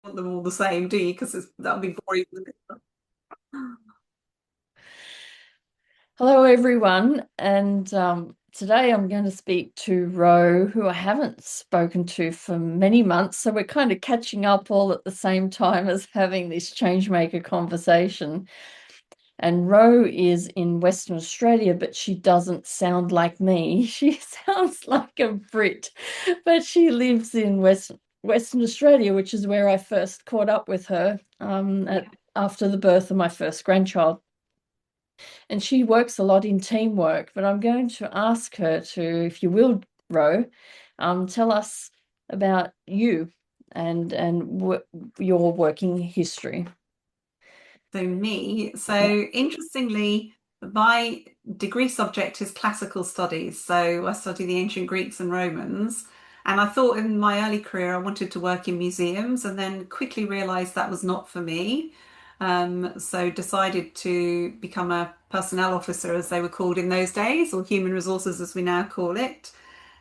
want them all the same, do you? Because that would be boring, wouldn't it? Hello, everyone. And today I'm going to speak to Ro, who I haven't spoken to for many months. So we're kind of catching up all at the same time as having this changemaker conversation. And Ro is in Western Australia, but she doesn't sound like me. She sounds like a Brit, but she lives in Western Australia, which is where I first caught up with her after the birth of my first grandchild. And she works a lot in teamwork. But I'm going to ask her to, if you will, Ro, tell us about you and your working history. So interestingly, my degree subject is classical studies. So I study the ancient Greeks and Romans. And I thought in my early career I wanted to work in museums and then quickly realized that was not for me. So decided to become a personnel officer, as they were called in those days, or human resources as we now call it.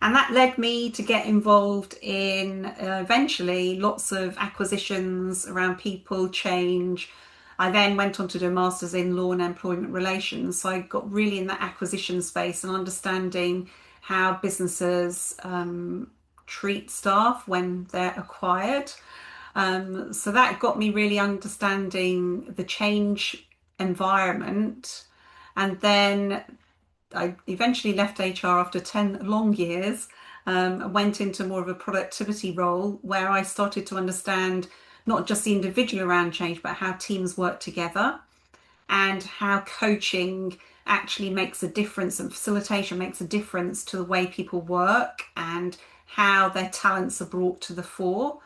And that led me to get involved in eventually lots of acquisitions around people, change. I then went on to do a master's in law and employment relations. So I got really in that acquisition space and understanding how businesses treat staff when they're acquired. So that got me really understanding the change environment. And then I eventually left HR after 10 long years, went into more of a productivity role where I started to understand not just the individual around change, but how teams work together and how coaching actually makes a difference and facilitation makes a difference to the way people work and how their talents are brought to the fore.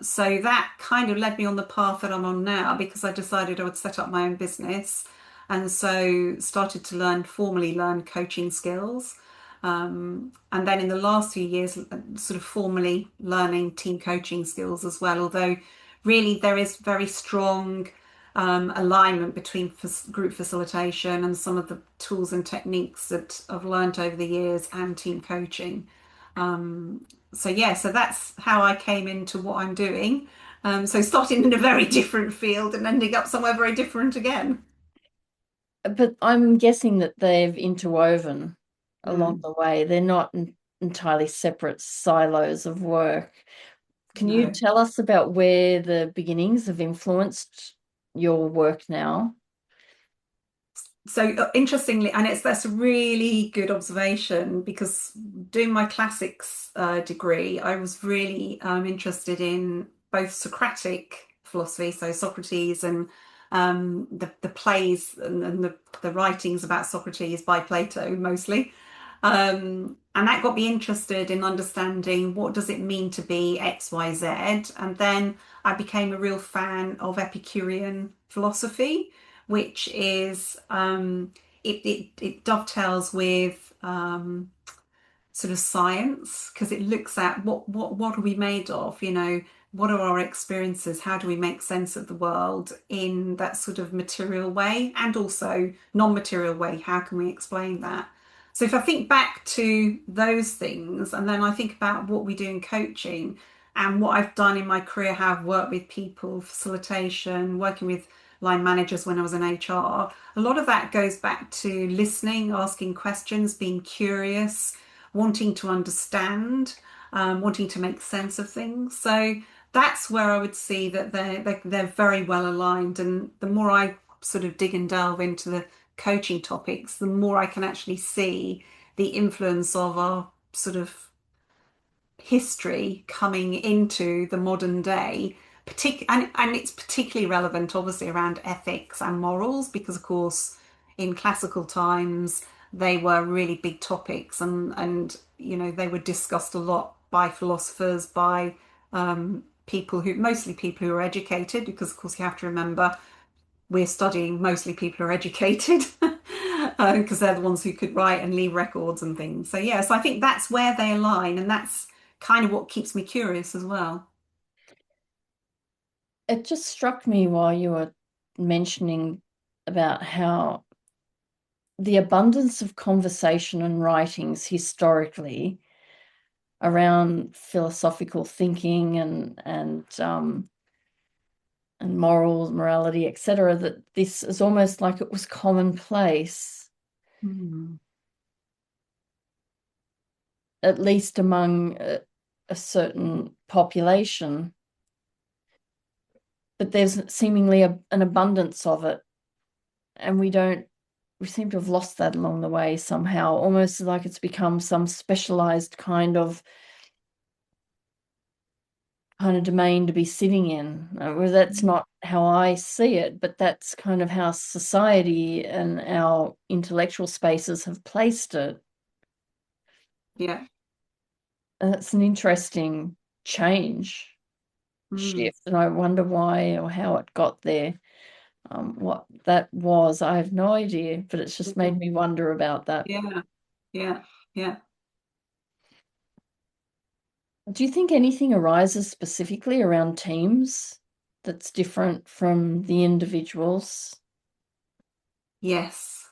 So that kind of led me on the path that I'm on now because I decided I would set up my own business and so started to formally learn coaching skills. And then in the last few years, sort of formally learning team coaching skills as well, although really there is very strong alignment between group facilitation and some of the tools and techniques that I've learned over the years and team coaching. So yeah, so that's how I came into what I'm doing. So starting in a very different field and ending up somewhere very different again. But I'm guessing that they've interwoven along Mm, the way. They're not entirely separate silos of work. Can you no. tell us about where the beginnings have influenced your work now? So interestingly, and that's a really good observation because doing my classics degree, I was really interested in both Socratic philosophy, so Socrates and the plays and the writings about Socrates by Plato mostly. And that got me interested in understanding what does it mean to be X, Y, Z. And then I became a real fan of Epicurean philosophy, which is it dovetails with sort of science because it looks at what are we made of, what are our experiences, how do we make sense of the world in that sort of material way and also non-material way, how can we explain that? So if I think back to those things and then I think about what we do in coaching and what I've done in my career, how I've worked with people, facilitation, working with line managers when I was in HR, a lot of that goes back to listening, asking questions, being curious, wanting to understand, wanting to make sense of things. So that's where I would see that they're very well aligned. And the more I sort of dig and delve into the coaching topics, the more I can actually see the influence of our sort of history coming into the modern day. And it's particularly relevant, obviously, around ethics and morals, because, of course, in classical times, they were really big topics and they were discussed a lot by philosophers, by mostly people who are educated, because, of course, you have to remember we're studying mostly people who are educated because they're the ones who could write and leave records and things. So, yeah, so I think that's where they align, and that's kind of what keeps me curious as well. It just struck me while you were mentioning about how the abundance of conversation and writings historically around philosophical thinking and and morals, morality, etc., that this is almost like it was commonplace, Mm. at least among a certain population. But there's seemingly an abundance of it, and we seem to have lost that along the way somehow, almost like it's become some specialized kind of domain to be sitting in. Well, that's not how I see it, but that's kind of how society and our intellectual spaces have placed it. Yeah. And it's an interesting change, Mm. shift, and I wonder why or how it got there. What that was, I have no idea, but it's just made me wonder about that. Yeah. Yeah. Yeah. Do you think anything arises specifically around teams that's different from the individuals? Yes.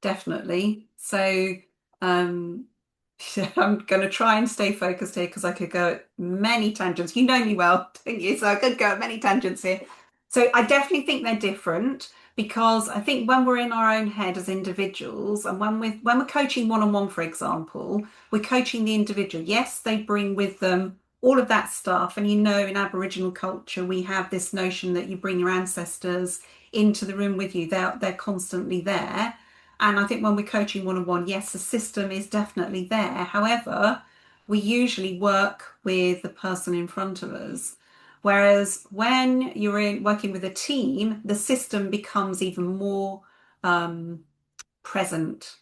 Definitely. So, um, I'm going to try and stay focused here because I could go at many tangents. You know me well, don't you? So I could go at many tangents here. So I definitely think they're different because I think when we're in our own head as individuals and when we're coaching one-on-one, for example, we're coaching the individual. Yes, they bring with them all of that stuff. And in Aboriginal culture, we have this notion that you bring your ancestors into the room with you. They're constantly there. And I think when we're coaching one-on-one, yes, the system is definitely there. However, we usually work with the person in front of us. Whereas when you're working with a team, the system becomes even more um, present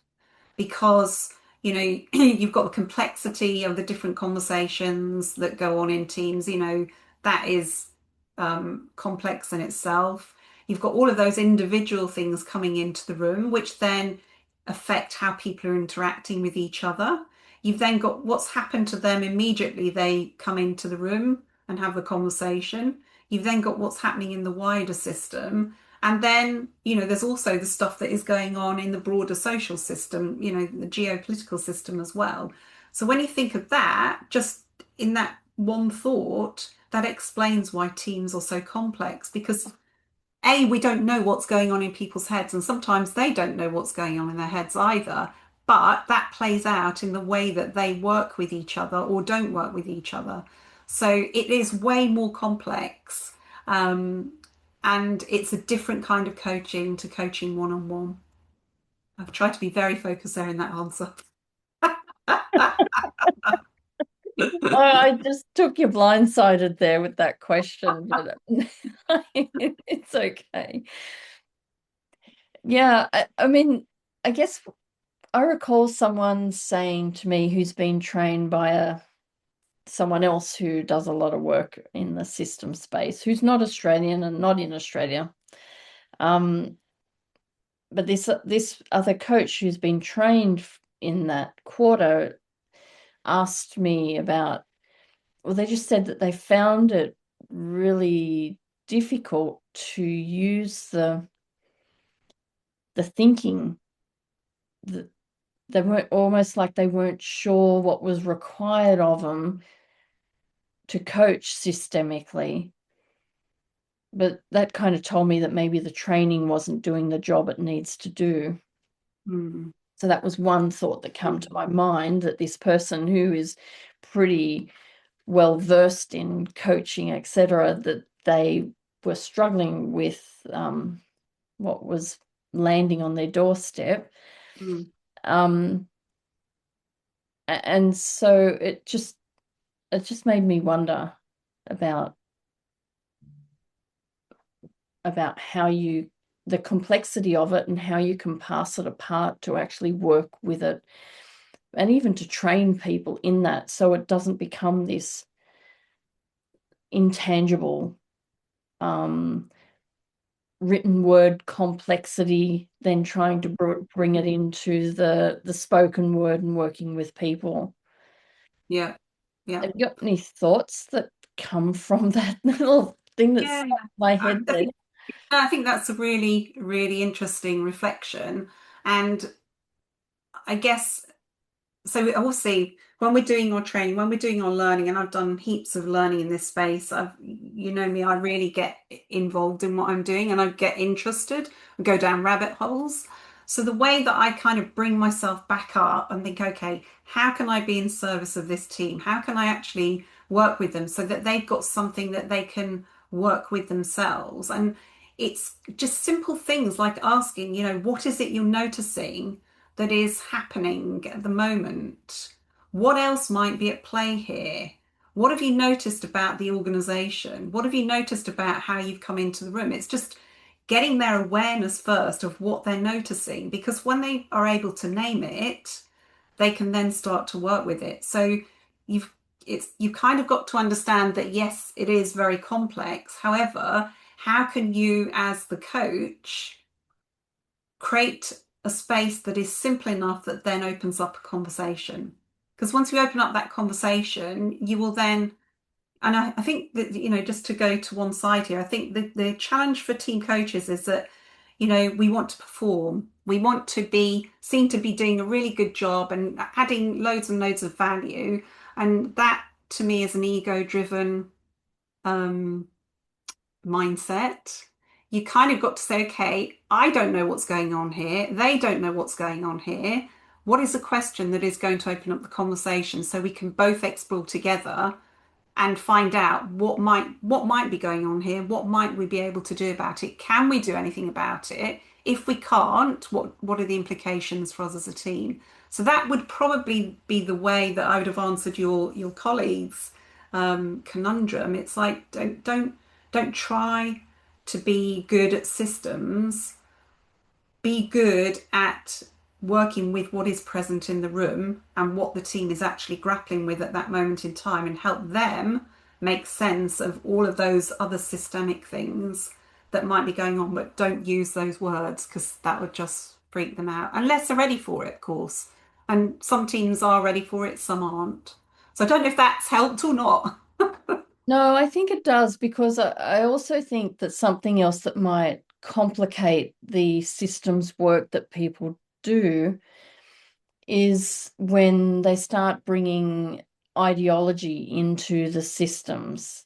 because you've got the complexity of the different conversations that go on in teams. That is complex in itself. You've got all of those individual things coming into the room, which then affect how people are interacting with each other. You've then got what's happened to them immediately they come into the room and have the conversation. You've then got what's happening in the wider system. And then, there's also the stuff that is going on in the broader social system, the geopolitical system as well. So when you think of that, just in that one thought, that explains why teams are so complex because A, we don't know what's going on in people's heads, and sometimes they don't know what's going on in their heads either. But that plays out in the way that they work with each other or don't work with each other. So it is way more complex. Um, and it's a different kind of coaching to coaching one on one. I've tried to be very focused there in that answer. I just took you blindsided there with that question, but it's okay. Yeah, I mean, I guess I recall someone saying to me who's been trained by someone else who does a lot of work in the system space, who's not Australian and not in Australia. Um, but this other coach who's been trained in that quarter asked me about, well, they just said that they found it really difficult to use the thinking. That they weren't, almost like they weren't sure what was required of them to coach systemically. But that kind of told me that maybe the training wasn't doing the job it needs to do. Mm, So that was one thought that came to my mind, that this person who is pretty well versed in coaching, etc., that they were struggling with what was landing on their doorstep. mm. Um, and so it just made me wonder about how the complexity of it and how you can pass it apart to actually work with it, and even to train people in that so it doesn't become this intangible written word complexity, then trying to bring it into the spoken word and working with people. Yeah, yeah, Have you got any thoughts that come from that little thing that's yeah. stuck in my I, head I there? think I think that's a really, really interesting reflection. And I guess so. Obviously, when we're doing our training, when we're doing our learning, and I've done heaps of learning in this space, you know me, I really get involved in what I'm doing and I get interested and go down rabbit holes. So the way that I kind of bring myself back up and think, okay, how can I be in service of this team? How can I actually work with them so that they've got something that they can work with themselves? And it's just simple things like asking, what is it you're noticing that is happening at the moment? What else might be at play here? What have you noticed about the organization? What have you noticed about how you've come into the room? It's just getting their awareness first of what they're noticing, because when they are able to name it, they can then start to work with it. So you've you kind of got to understand that yes, it is very complex. However, how can you as the coach create a space that is simple enough that then opens up a conversation? Because once you open up that conversation, you will then, and I think that, just to go to one side here, I think the challenge for team coaches is that, we want to perform. We want to be seen to be doing a really good job and adding loads and loads of value. And that to me is an ego-driven um, mindset. You kind of got to say, okay, I don't know what's going on here. They don't know what's going on here. What is a question that is going to open up the conversation so we can both explore together and find out what might be going on here? What might we be able to do about it? Can we do anything about it? If we can't, what are the implications for us as a team? So that would probably be the way that I would have answered your colleagues' conundrum. It's like don't try to be good at systems. Be good at working with what is present in the room and what the team is actually grappling with at that moment in time, and help them make sense of all of those other systemic things that might be going on. But don't use those words because that would just freak them out, unless they're ready for it, of course. And some teams are ready for it, some aren't. So I don't know if that's helped or not. No, I think it does, because I also think that something else that might complicate the systems work that people do is when they start bringing ideology into the systems.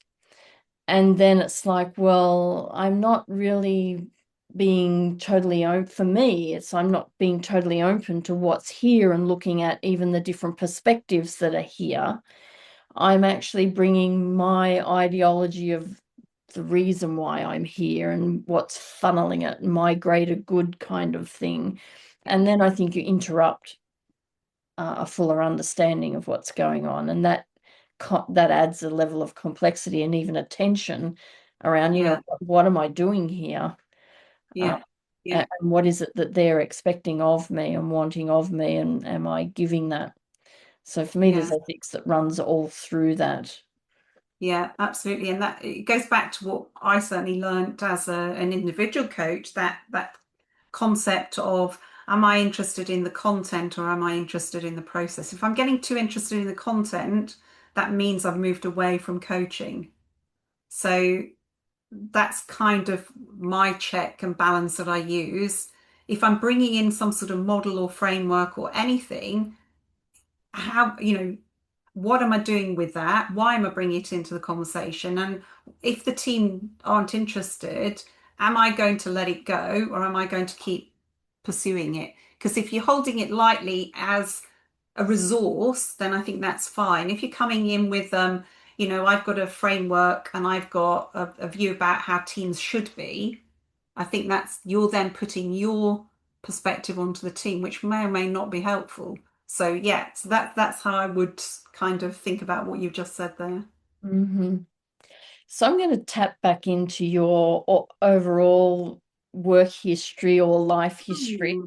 And then it's like, well, I'm not really being totally open. For me, I'm not being totally open to what's here and looking at even the different perspectives that are here. I'm actually bringing my ideology of the reason why I'm here and what's funneling it, my greater good kind of thing. And then I think you interrupt a fuller understanding of what's going on, and that adds a level of complexity and even a tension around, Yeah, what am I doing here? Uh, yeah, yeah, and what is it that they're expecting of me and wanting of me, and am I giving that? So for me, there's yeah. ethics that runs all through that. Yeah, absolutely. And that it goes back to what I certainly learned as an individual coach, that concept of, am I interested in the content or am I interested in the process? If I'm getting too interested in the content, that means I've moved away from coaching. So that's kind of my check and balance that I use. If I'm bringing in some sort of model or framework or anything, how, what am I doing with that? Why am I bringing it into the conversation? And if the team aren't interested, am I going to let it go or am I going to keep pursuing it? Because if you're holding it lightly as a resource, then I think that's fine. If you're coming in with, I've got a framework and I've got a view about how teams should be, I think that's you're then putting your perspective onto the team, which may or may not be helpful. So yeah, so that's how I would kind of think about what you've just said there. Hmm. So I'm going to tap back into your overall work history or life history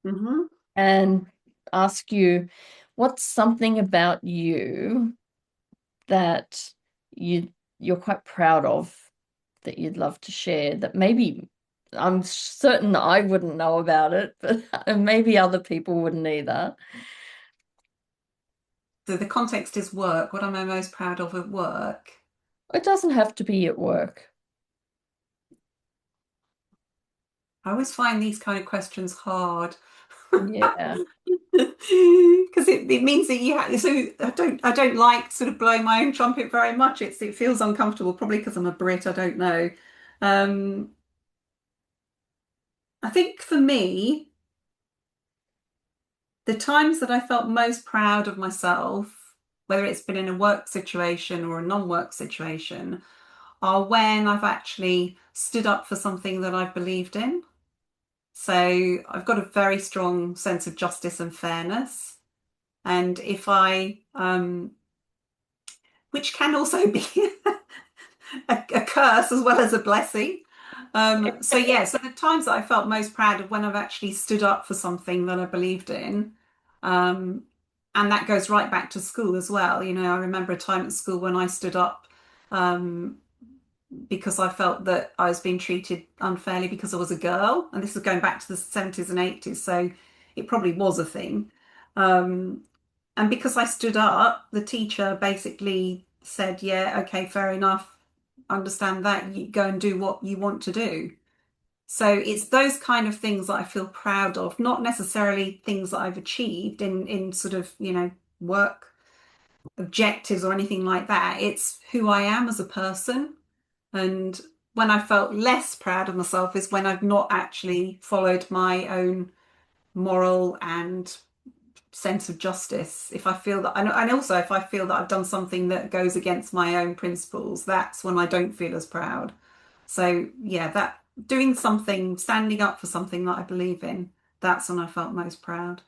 Mm-hmm. and ask you, what's something about you that you're quite proud of, that you'd love to share, that maybe I'm certain I wouldn't know about it, but maybe other people wouldn't either. So the context is work. What am I most proud of at work? It doesn't have to be at work. I always find these kind of questions hard. Yeah. Because it means that you have, so I don't like sort of blowing my own trumpet very much. It feels uncomfortable, probably because I'm a Brit, I don't know. Um, I think for me, the times that I felt most proud of myself, whether it's been in a work situation or a non-work situation, are when I've actually stood up for something that I've believed in. So I've got a very strong sense of justice and fairness. And if which can also be a curse as well as a blessing. So yeah, so the times that I felt most proud of when I've actually stood up for something that I believed in. Um, and that goes right back to school as well. I remember a time at school when I stood up um, because I felt that I was being treated unfairly because I was a girl. And this is going back to the 70s and 80s, so it probably was a thing. Um, and because I stood up, the teacher basically said, yeah, okay, fair enough. Understand that. You go and do what you want to do. So it's those kind of things that I feel proud of, not necessarily things that I've achieved in sort of, work objectives or anything like that. It's who I am as a person. And when I felt less proud of myself is when I've not actually followed my own moral and sense of justice. If I feel that, and also if I feel that I've done something that goes against my own principles, that's when I don't feel as proud. So yeah, that doing something, standing up for something that I believe in, that's when I felt most proud.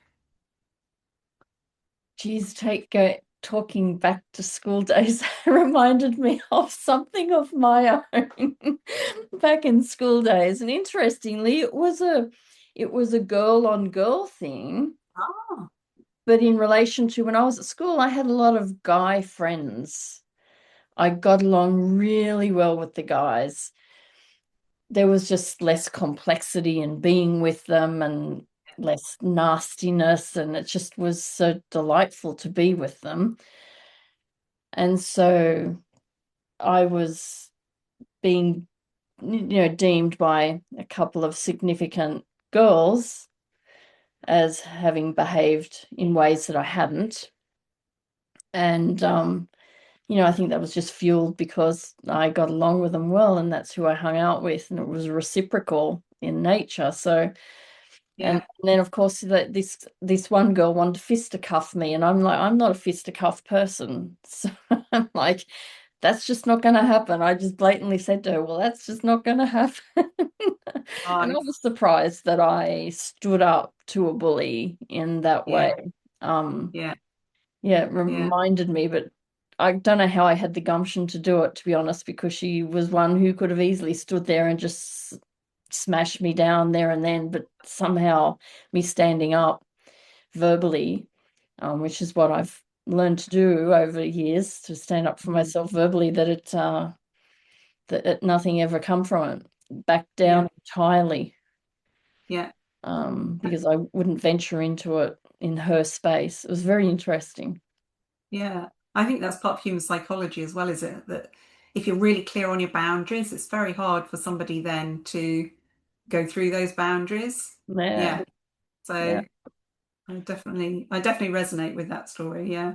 Geez, talking back to school days reminded me of something of my own back in school days. And interestingly, it was a girl on girl thing, Oh, but in relation to when I was at school, I had a lot of guy friends. I got along really well with the guys. There was just less complexity in being with them and less nastiness, and it just was so delightful to be with them. And so I was being, deemed by a couple of significant girls as having behaved in ways that I hadn't. And, I think that was just fueled because I got along with them well, and that's who I hung out with, and it was reciprocal in nature. So, and yeah. then of course this one girl wanted to fisticuff me, and I'm like, I'm not a fisticuff person. So I'm like, that's just not going to happen. I just blatantly said to her, well, that's just not going to happen. And I Nice. was surprised that I stood up to a bully in that way. Yeah, Um, yeah, yeah, it yeah, reminded me, but I don't know how I had the gumption to do it, to be honest, because she was one who could have easily stood there and just smashed me down there and then, but somehow me standing up verbally, which is what I've learned to do over the years, to stand up for mm, myself verbally, nothing ever come from it. Back yeah, down entirely, yeah. because I wouldn't venture into it in her space. It was very interesting. Yeah, I think that's part of human psychology as well, is it? That if you're really clear on your boundaries, it's very hard for somebody then to go through those boundaries. Yeah, Yeah. yeah. So I definitely resonate with that story. Yeah.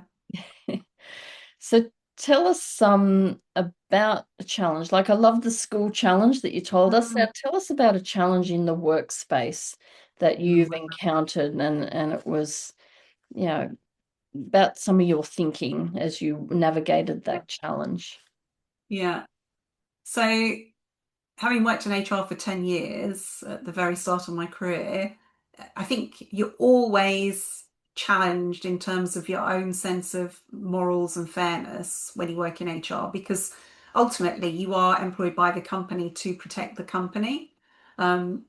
So tell us some about a challenge. Like I love the school challenge that you told us. Now Mm, tell us about a challenge in the workspace that you've mm, encountered, and it was, you know, about some of your thinking as you navigated yeah. that challenge. Yeah. So having worked in HR for 10 years at the very start of my career, I think you're always challenged in terms of your own sense of morals and fairness when you work in HR, because ultimately you are employed by the company to protect the company.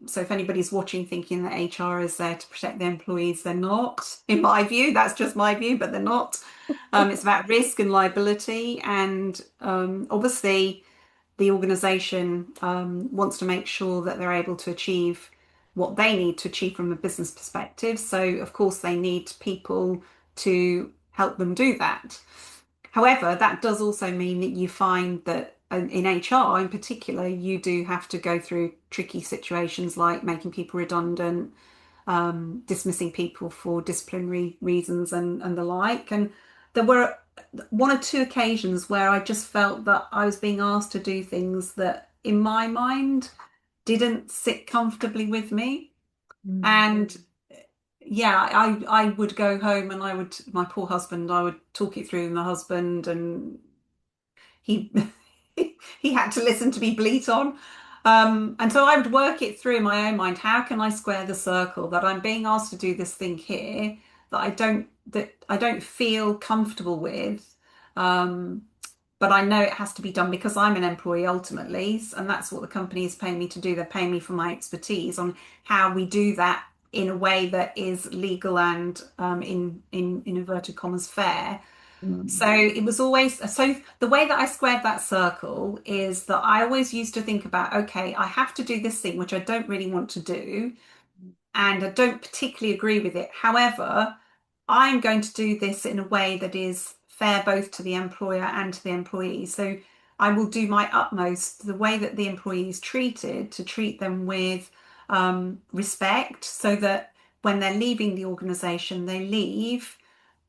So if anybody's watching thinking that HR is there to protect their employees, they're not. In my view, that's just my view, but they're not. It's about risk and liability, and obviously the organization wants to make sure that they're able to achieve what they need to achieve from a business perspective. So, of course, they need people to help them do that. However, that does also mean that you find that in HR in particular, you do have to go through tricky situations like making people redundant, dismissing people for disciplinary reasons and the like. And there were one or two occasions where I just felt that I was being asked to do things that, in my mind, didn't sit comfortably with me. Mm. And yeah, I would go home and I would, my poor husband, I would talk it through with my husband, and he he had to listen to me bleat on. And so I would work it through in my own mind. How can I square the circle that I'm being asked to do this thing here that I don't feel comfortable with, um, but I know it has to be done because I'm an employee ultimately, and that's what the company is paying me to do. They're paying me for my expertise on how we do that in a way that is legal and in inverted commas fair. Mm. So it was always so the way that I squared that circle is that I always used to think about, okay, I have to do this thing, which I don't really want to do, and I don't particularly agree with it. However, I'm going to do this in a way that is fair both to the employer and to the employee. So I will do my utmost, the way that the employee is treated, to treat them with respect so that when they're leaving the organization, they leave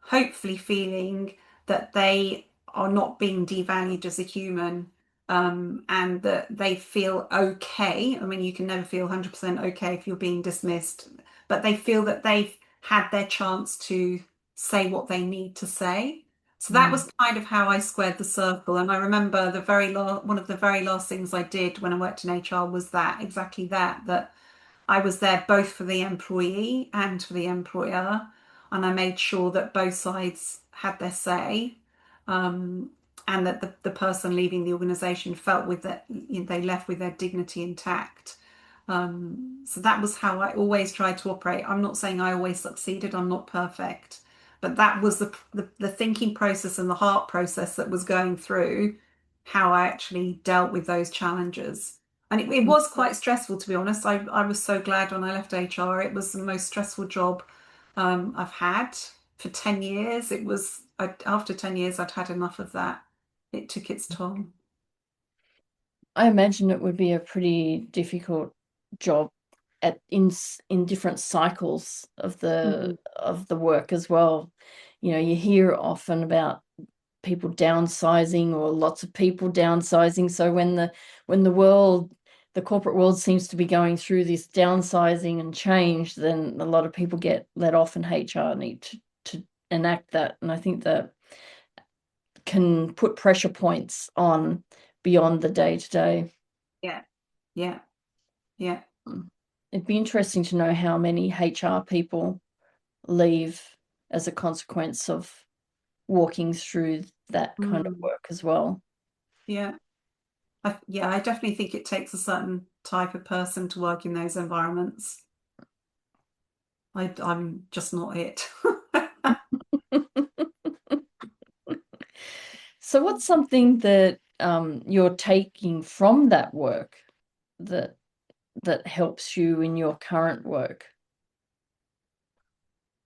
hopefully feeling that they are not being devalued as a human, and that they feel okay. I mean, you can never feel 100% okay if you're being dismissed, but they feel that they've had their chance to say what they need to say. So that Mm. was kind of how I squared the circle. And I remember one of the very last things I did when I worked in HR was that exactly that I was there both for the employee and for the employer, and I made sure that both sides had their say, um, and that the person leaving the organisation felt with that, you know, they left with their dignity intact. So that was how I always tried to operate. I'm not saying I always succeeded. I'm not perfect, but that was the thinking process and the heart process that was going through how I actually dealt with those challenges. And it was quite stressful, to be honest. I was so glad when I left HR. It was the most stressful job I've had for 10 years. After 10 years, I'd had enough of that. It took its toll. I imagine it would be a pretty difficult job in different cycles of Mhm. the work as well. You know, you hear often about people downsizing or lots of people downsizing. So when the corporate world seems to be going through this downsizing and change, then a lot of people get let off, and HR need to enact that. And I think that can put pressure points on beyond the day to day. Yeah, yeah, yeah. It'd be interesting to know how many HR people leave as a consequence of walking through that kind of Mm, work as well. yeah. Yeah, I definitely think it takes a certain type of person to work in those environments. I'm just not it. So what's something that you're taking from that work that helps you in your current work?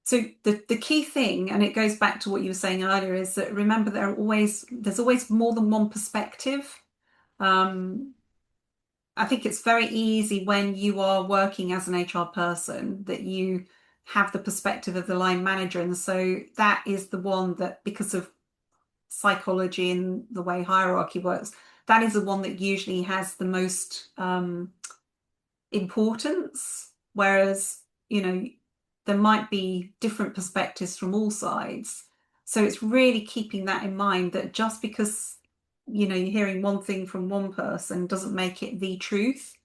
So the key thing, and it goes back to what you were saying earlier, is that remember there's always more than one perspective. Um, I think it's very easy when you are working as an HR person that you have the perspective of the line manager, and so that is the one that, because of psychology and the way hierarchy works, that is the one that usually has the most importance. Whereas, you know, there might be different perspectives from all sides. So it's really keeping that in mind that just because, you know, you're hearing one thing from one person doesn't make it the truth,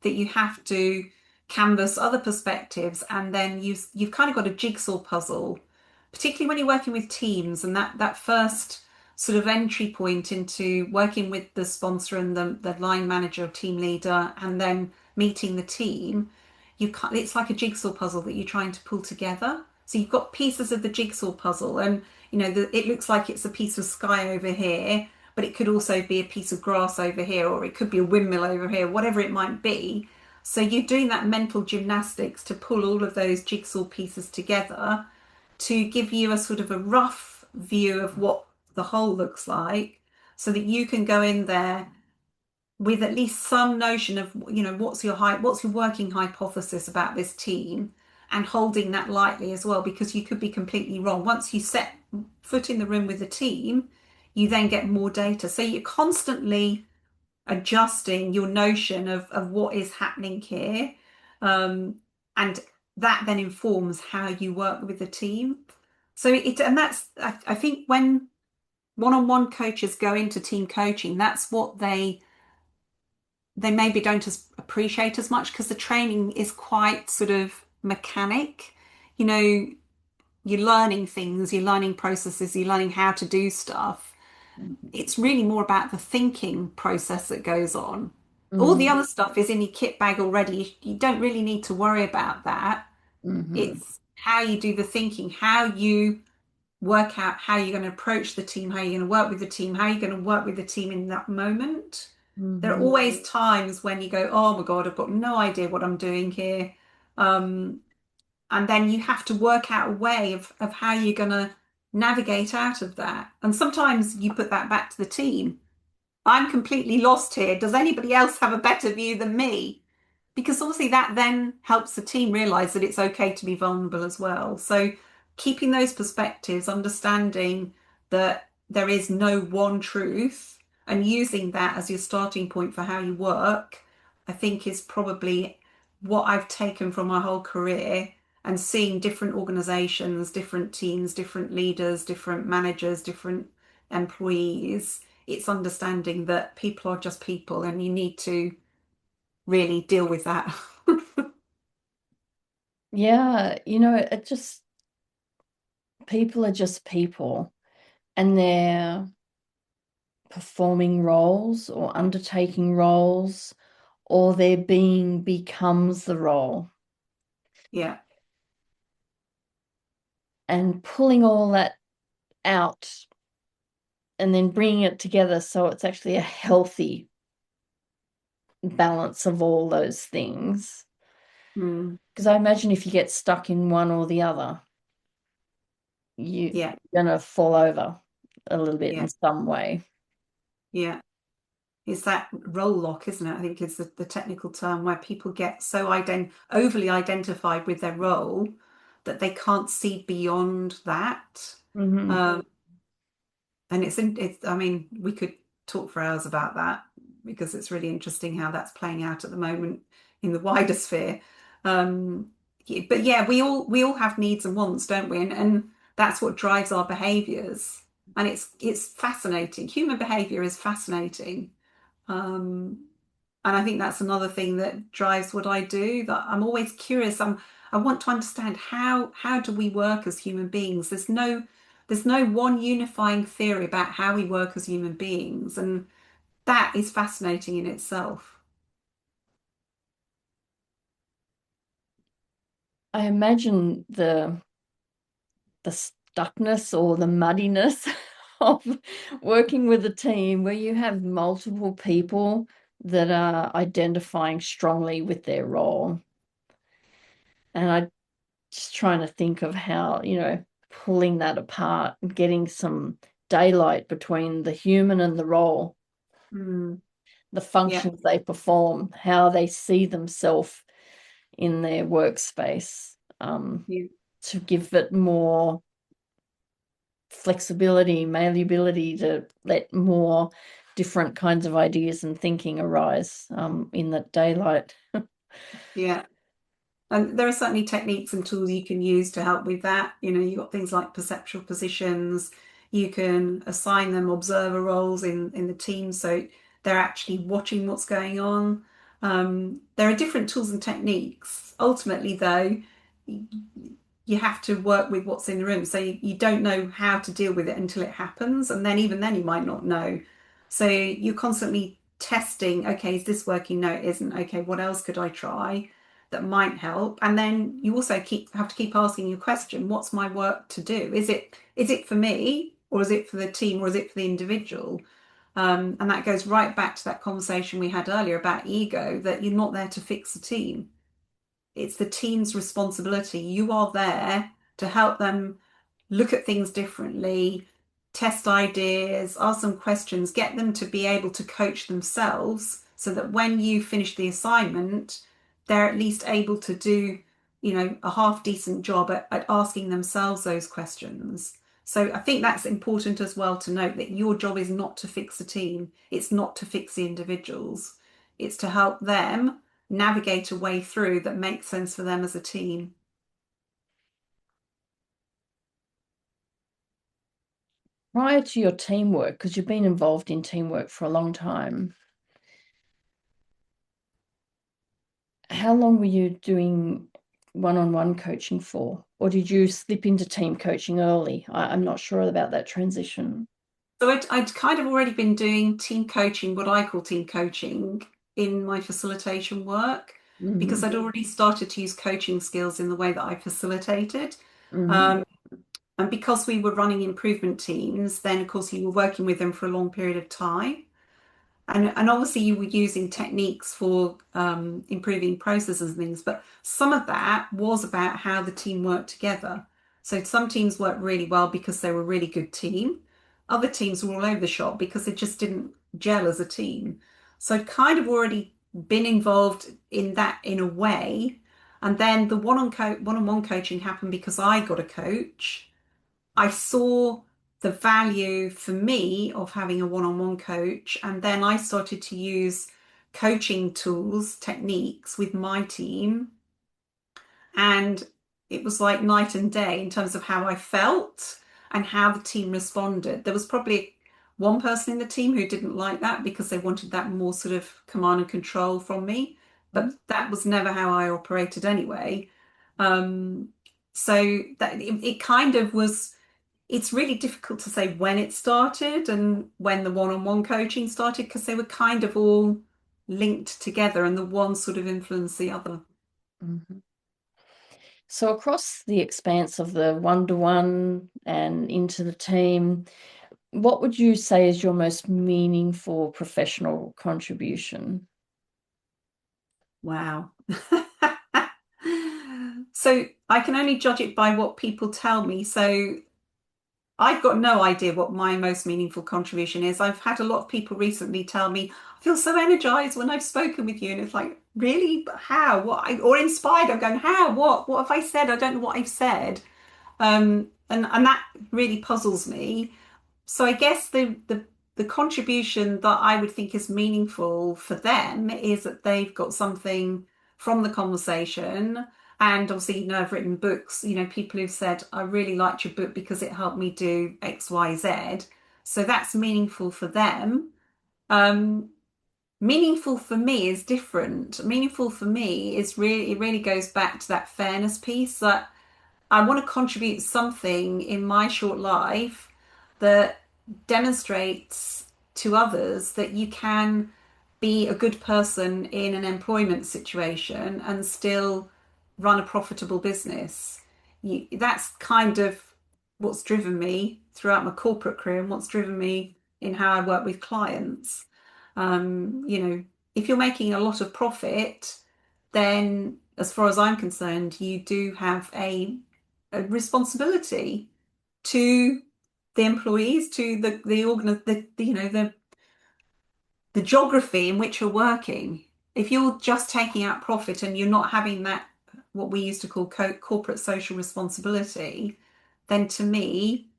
that you have to canvas other perspectives, and then you've kind of got a jigsaw puzzle, particularly when you're working with teams, and that first sort of entry point into working with the sponsor and the line manager or team leader, and then meeting the team. You can't, it's like a jigsaw puzzle that you're trying to pull together. So you've got pieces of the jigsaw puzzle, and you know it looks like it's a piece of sky over here, but it could also be a piece of grass over here, or it could be a windmill over here, whatever it might be. So you're doing that mental gymnastics to pull all of those jigsaw pieces together to give you a sort of a rough view of what the whole looks like, so that you can go in there with at least some notion of, you know, what's your working hypothesis about this team, and holding that lightly as well, because you could be completely wrong. Once you set foot in the room with the team, you then get more data. So you're constantly adjusting your notion of what is happening here. Um, and that then informs how you work with the team. And that's, I think when one-on-one coaches go into team coaching, that's what they maybe don't appreciate as much, because the training is quite sort of mechanic. You know, you're learning things, you're learning processes, you're learning how to do stuff. It's really more about the thinking process that goes on. All the Mm, other stuff is in your kit bag already. You don't really need to worry about that. mm-hmm, It's how you do the thinking, how you work out how you're going to approach the team, how you're going to work with the team, how you're going to work with the team in that moment. There are mm-hmm, always times when you go, oh my God, I've got no idea what I'm doing here. Um, and then you have to work out a way of how you're going to navigate out of that. And sometimes you put that back to the team. I'm completely lost here. Does anybody else have a better view than me? Because obviously that then helps the team realize that it's okay to be vulnerable as well. So keeping those perspectives, understanding that there is no one truth, and using that as your starting point for how you work, I think is probably what I've taken from my whole career, and seeing different organizations, different teams, different leaders, different managers, different employees. It's understanding that people are just people and you need to really deal with that. yeah, it just people are just people, and they're performing roles or undertaking roles, or their being becomes the role. Yeah. And pulling all that out and then bringing it together so it's actually a healthy balance of all those things. Mm. Because I imagine if you get stuck in one or the other, you're Yeah. going to fall over a little bit in Yeah. some way. Yeah. It's that role lock, isn't it? I think is the technical term, where people get so overly identified with their role that they can't see beyond that. Mm-hmm. Um, and I mean, we could talk for hours about that, because it's really interesting how that's playing out at the moment in the wider sphere. But yeah, we all have needs and wants, don't we? And that's what drives our behaviors. And it's fascinating. Human behavior is fascinating. Um, and I think that's another thing that drives what I do, that I'm always curious. I want to understand how do we work as human beings? There's no one unifying theory about how we work as human beings, and that is fascinating in itself. I imagine the stuckness or the muddiness of working with a team where you have multiple people that are identifying strongly with their role. And I just trying to think of how, pulling that apart and getting some daylight between the human and the role, Mm, the yeah, functions they perform, how they see themselves in their workspace, yeah, to give it more flexibility, malleability to let more different kinds of ideas and thinking arise in the daylight. yeah. And there are certainly techniques and tools you can use to help with that. You've got things like perceptual positions. You can assign them observer roles in the team, so they're actually watching what's going on. There are different tools and techniques. Ultimately, though, you have to work with what's in the room. So you don't know how to deal with it until it happens. And then even then you might not know. So you're constantly testing, okay, is this working? No, it isn't. Okay, what else could I try that might help? And then you also have to keep asking your question, what's my work to do? Is it for me, or is it for the team, or is it for the individual? And that goes right back to that conversation we had earlier about ego, that you're not there to fix the team. It's the team's responsibility. You are there to help them look at things differently, test ideas, ask them questions, get them to be able to coach themselves, so that when you finish the assignment, they're at least able to do, a half decent job at asking themselves those questions. So I think that's important as well to note that your job is not to fix a team. It's not to fix the individuals. It's to help them navigate a way through that makes sense for them as a team. Prior to your teamwork, because you've been involved in teamwork for a long time, how long were you doing one-on-one coaching for? Or did you slip into team coaching early? I'm not sure about that transition. So I'd kind of already been doing team coaching, what I call team coaching, in my facilitation work because Hmm. I'd already started to use coaching skills in the way that I facilitated. Hmm. Um, and because we were running improvement teams, then of course you were working with them for a long period of time. And obviously you were using techniques for improving processes and things, but some of that was about how the team worked together. So some teams worked really well because they were a really good team. Other teams were all over the shop because they just didn't gel as a team. So I'd kind of already been involved in that in a way. And then the one-on-one coaching happened because I got a coach. I saw the value for me of having a one-on-one coach, and then I started to use coaching tools, techniques with my team, and it was like night and day in terms of how I felt and how the team responded. There was probably one person in the team who didn't like that because they wanted that more sort of command and control from me, but that was never how I operated anyway. Um, so that it kind of was it's really difficult to say when it started and when the one-on-one coaching started because they were kind of all linked together and the one sort of influenced the other. Hmm. So across the expanse of the one-to-one and into the team, what would you say is your most meaningful professional contribution? Wow. So I can only judge it by what people tell me. So I've got no idea what my most meaningful contribution is. I've had a lot of people recently tell me, I feel so energized when I've spoken with you. And it's like, really? But how? What? Or inspired. I'm going, how? What? What have I said? I don't know what I've said. And that really puzzles me. So I guess the contribution that I would think is meaningful for them is that they've got something from the conversation. And obviously, I've written books, people who've said, I really liked your book because it helped me do X, Y, Z. So that's meaningful for them. Um, Meaningful for me is different. Meaningful for me is really, it really goes back to that fairness piece that I want to contribute something in my short life that demonstrates to others that you can be a good person in an employment situation and still run a profitable business. That's kind of what's driven me throughout my corporate career and what's driven me in how I work with clients. If you're making a lot of profit, then as far as I'm concerned, you do have a responsibility to the employees, to the organ, the geography in which you're working. If you're just taking out profit and you're not having that, what we used to call corporate social responsibility, then to me,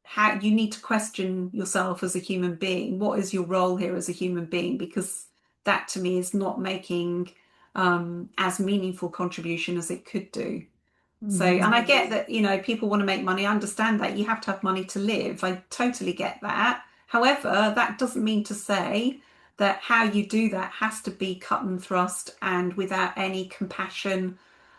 how you need to question yourself as a human being. What is your role here as a human being? Because that to me is not making as meaningful contribution as it could do. So, and I get that, people want to make money. I understand that you have to have money to live. I totally get that. However, that doesn't mean to say that how you do that has to be cut and thrust and without any compassion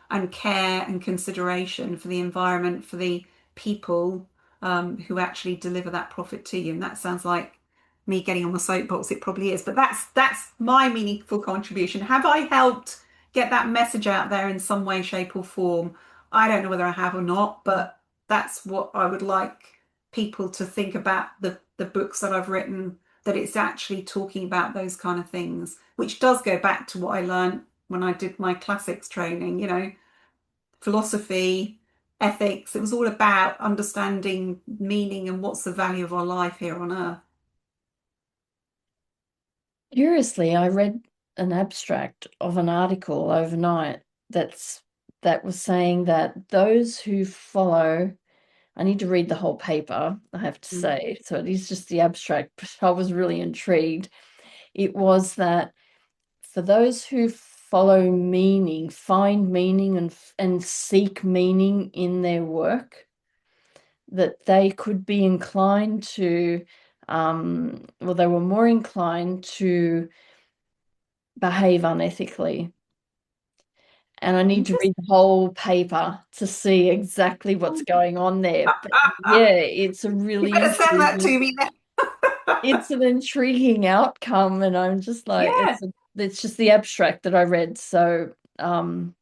and care and consideration for the environment, for the people who actually deliver that profit to you. And that sounds like me getting on my soapbox. It probably is, but that's my meaningful contribution. Have I helped get that message out there in some way, shape, or form? I don't know whether I have or not, but that's what I would like people to think about the books that I've written, that it's actually talking about those kind of things, which does go back to what I learned when I did my classics training, philosophy, ethics. It was all about understanding meaning and what's the value of our life here on earth. Curiously, I read an abstract of an article overnight that's that was saying that those who follow, I need to read the whole paper, I have to Mm. say. So it is just the abstract, but I was really intrigued. It was that for those who follow meaning, find meaning and seek meaning in their work, that they could be inclined to, well, they were more inclined to behave unethically. And I need to Interesting. read the whole paper to see exactly what's going on there. But yeah, it's a You really better send that intriguing, to me then. it's an intriguing outcome, and I'm just like, Yeah, it's just the abstract that I read. So I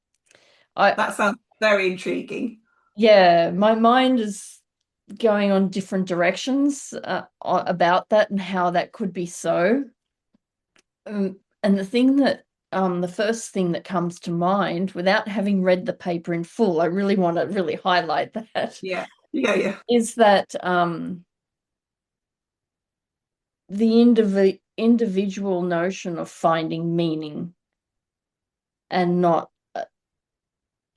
that sounds very intriguing. yeah, my mind is going on different directions about that and how that could be so. And the first thing that comes to mind, without having read the paper in full, I really want to really highlight that, Yeah, yeah, yeah, is that the individual notion of finding meaning and not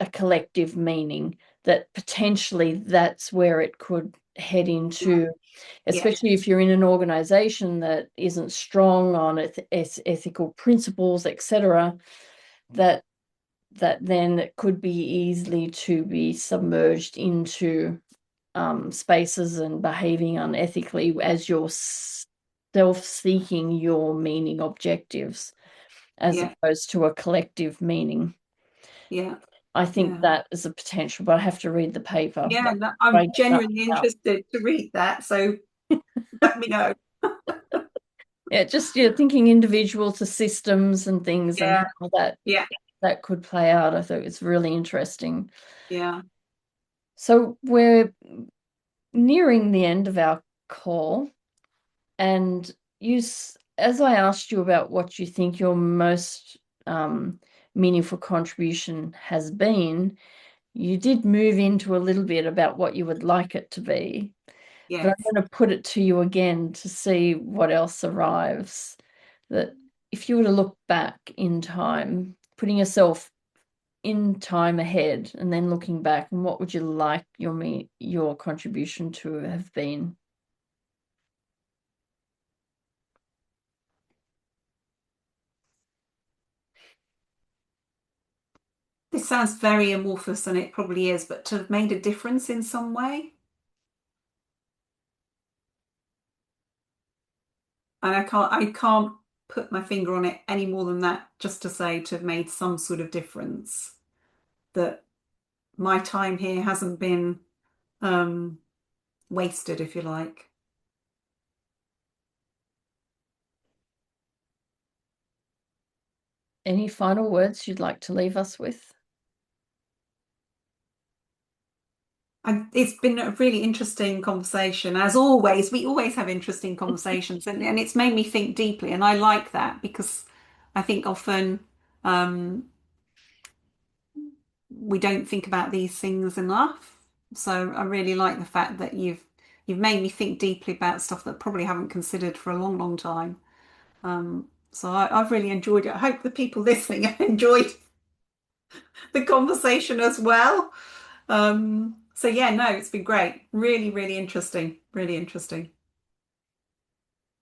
a collective meaning, that potentially that's where it could head into, yeah, especially if you're in an organization that isn't strong on ethical principles, etc., that then it could be easily to be submerged into spaces and behaving unethically as you're self-seeking your meaning objectives as yeah, opposed to a collective meaning. yeah, I think yeah. that is a potential, but I have to read the paper. Yeah, That's no, why I I'm get that genuinely out. interested to read that. So let me know. Yeah, just thinking individual to systems and things and Yeah, how that could play out. I thought it's really interesting. yeah, So we're nearing the end of our call, and as I asked you about what you think your most meaningful contribution has been, you did move into a little bit about what you would like it to be. But yes. I'm going to put it to you again to see what else arrives. That if you were to look back in time, putting yourself in time ahead and then looking back, and what would you like your contribution to have been? This sounds very amorphous and it probably is, but to have made a difference in some way. And I can't put my finger on it any more than that, just to say to have made some sort of difference. That my time here hasn't been um, wasted, if you like. Any final words you'd like to leave us with? And it's been a really interesting conversation. As always, we always have interesting conversations, and it's made me think deeply. And I like that because I think often um, we don't think about these things enough. So I really like the fact that you've made me think deeply about stuff that I probably haven't considered for a long, long time. So I've really enjoyed it. I hope the people listening have enjoyed the conversation as well. So yeah, no, it's been great. Really, really interesting. Really interesting.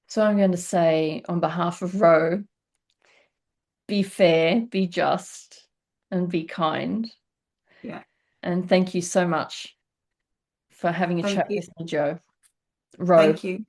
So I'm going to say, on behalf of Ro, be fair, be just, and be kind. Yeah. And thank you so much for having a Thank chat you. with me, Ro. Thank you.